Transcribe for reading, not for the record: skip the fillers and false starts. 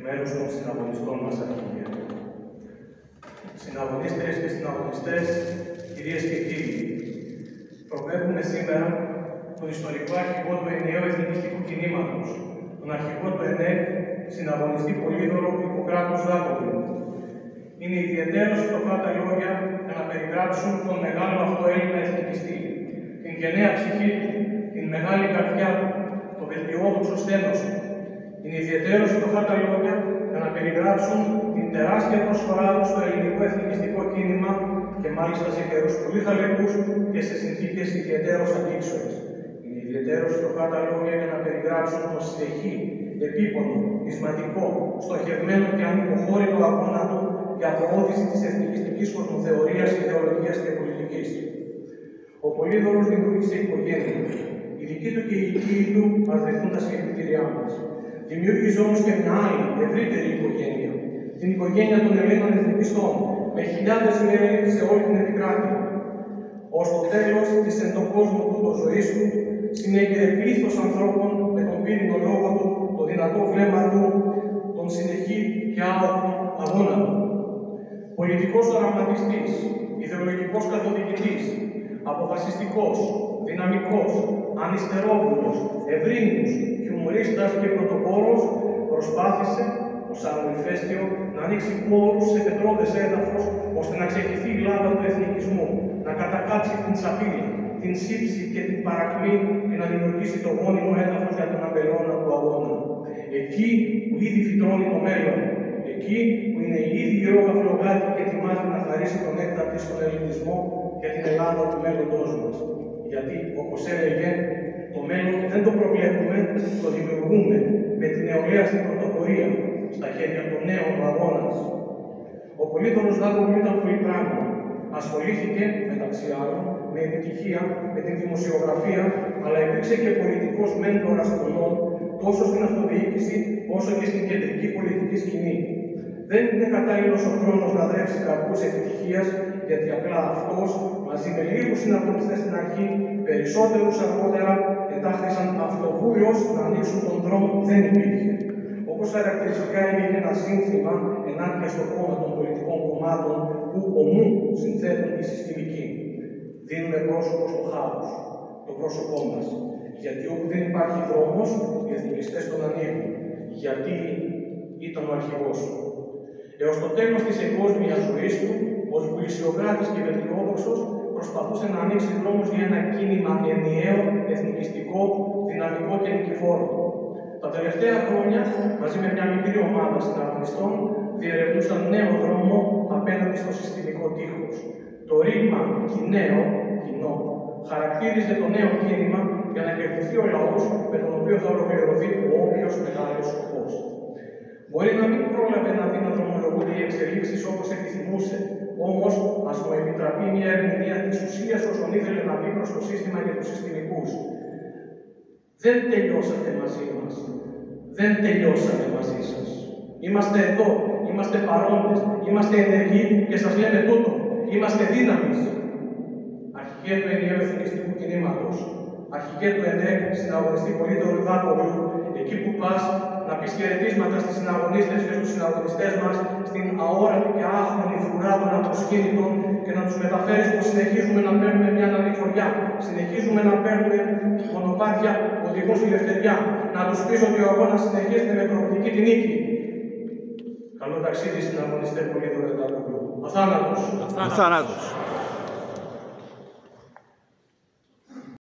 μέρους των συναγωνιστών μας αρχηγέ. Συναγωνίστριες και συναγωνιστές, κυρίες και κύριοι, προβεύουμε σήμερα τον ιστορικό αρχηγό του ενιαίου εθνικιστικού κινήματος, τον αρχηγό του ΕΝΕΚ, συναγωνιστή Πολύδωρο Ιπποκράτους Δάκοβλου. Είναι ιδιαιτέρως φτωχά τα λόγια για να περιγράψουν τον μεγάλο αυτό Έλληνα εθνικιστή, την γενναία ψυχή του, την μεγάλη καρδιά του, το βελτιόδοξο στένος του. Είναι ιδιαιτέρως φτωχά τα λόγια για να περιγράψουν την τεράστια προσφορά του στο ελληνικό εθνικιστικό κίνημα και μάλιστα σε καιρούς πολύ χαλεπούς και σε συνθήκες ιδιαιτέρως αντίξωες. Είναι ιδιαιτέρως φτωχά τα λόγια για να περιγράψουν τον συνεχή, επίπονο, πεισματικό, στοχευμένο και ανυποχώρητο αγώνα του για προώθηση της εθνικιστικής κοσμοθεωρίας, ιδεολογίας και πολιτικής. Ο Πολύδωρος δημιούργησε οικογένεια. Οι δικοί του και οι οικοί του μας δεχτούν τα συγχαρητήριά μας. Δημιούργησε όμως και μια άλλη, ευρύτερη οικογένεια. Την οικογένεια των Ελλήνων εθνικιστών, με χιλιάδες μέλη σε όλη την επικράτεια. Ως το τέλος της εν τον κόσμο του ζωής του, συνέγειρε πλήθος ανθρώπων με τον πύρινο λόγο του, το δυνατό βλέμμα του, τον συνεχή και άοκνο αγώνα του. Πολιτικός οραματιστής, ιδεολογικός καθοδηγητής, αποφασιστικός, δυναμικός, ανιστερόβουλος, ευρύνους, χιουμορίστας και πρωτοπόρος, προσπάθησε, ως άλλο ηφαίστειο, να ανοίξει πόρους σε πετρώδες έδαφος, ώστε να ξεχυθεί η λάβα του εθνικισμού, να κατακάψει την σαπίλα, την σύψη και την παρακμή και να δημιουργήσει το γόνιμο έδαφος για τον αμπελώνα του αγώνα. Εκεί που ήδη φυτρώνει το μέλλον, εκεί που είναι ήδη η ρόγα φλογάτη και ετοιμάζεται να χαρίσει τον νέκταρ της στον ελληνισμό για την Ελλάδα του μέλλοντός μας. Γιατί, όπως έλεγε, το μέλλον δεν το προβλέπουμε, το δημιουργούμε με την νεολαία στην πρωτοπορία, στα χέρια των νέων του αγώνας. Ο Πολύδωρος Δάκοβλου ήταν πολύ πράγμα. Ασχολήθηκε, μεταξύ άλλων, με επιτυχία με την δημοσιογραφία, αλλά υπήρξε και πολιτικός μέντορας πολλών, τόσο στην αυτοδιοίκηση, όσο και στην κεντρική πολιτική σκηνή. Δεν είναι κατάλληλος ο χρόνος να δρέψει καρπούς επιτυχίας, γιατί απλά αυτός, μαζί με λίγους συναγωνιστές στην αρχή, περισσότερους αργότερα, ετάχθησαν αυτοβούλως να ανοίξουν τον δρόμο που δεν υπήρχε. Όπως χαρακτηριστικά είναι και ένα σύνθημα ενάντια στο κόμμα των πολιτικών κομμάτων που ομού συνθέτουν οι συστημικοί. Δίνουμε πρόσωπο στο χάος, το πρόσωπό μας. Γιατί όπου δεν υπάρχει δρόμος, οι εθνικιστές τον ανοίγουν. Γιατί ήταν ο αρχηγός του. Έως το τέλος της εγκόσμιας ζωής του, ως βουλησιοκράτης και βελτιόδοξος, προσπαθούσε να ανοίξει δρόμους για ένα κίνημα ενιαίο, εθνικιστικό, δυναμικό και νικηφόρο. Τα τελευταία χρόνια, μαζί με μια μικρή ομάδα συναγωνιστών, διερευνούσαν νέο δρόμο απέναντι στο συστημικό τείχος. Το ρήγμα κοινό, χαρακτήριζε το νέο κίνημα για να κερδιθεί ο λαός με τον οποίο θα ολοκληρωθεί ο όποιος μεγάλος σκοπός. Μπορεί να μην πρόλαβε να δει να δρομολογούνται οι εξελίξεις όπως επιθυμούσε, όμως ας μου επιτραπεί μια ερμηνεία της ουσίας όσων ήθελε να πει προς το σύστημα και τους συστημικούς. Δεν τελειώσατε μαζί μας. Δεν τελειώσατε μαζί σας. Είμαστε εδώ, είμαστε παρόντες, είμαστε ενεργοί και σας λέμε τούτο. Είμαστε δύναμης. Αρχηγέ του ενιαίου εθνικιστικού κινήματος, αρχηγέ του ΕΝΕΚ, συναγωνιστή Πολύδωρο Δάκοβλου, εκεί που πας να πεις χαιρετίσματα στις συναγωνίστες και στους συναγωνιστές μας, στην αόρατη και άχρονη φρουρά των απροσκήνητων και να τους μεταφέρεις πως συνεχίζουμε να παίρνουμε μια ανηφοριά, συνεχίζουμε να παίρνουμε μονοπάτια οδηγούν στη Λευτεριά, να τους πεις ότι ο αγώνας συνεχίζεται με προοπτική τη νίκη. Καλό ταξίδι συναγωνιστέ Πολύδωρο Δάκοβλου. Αθάνατος.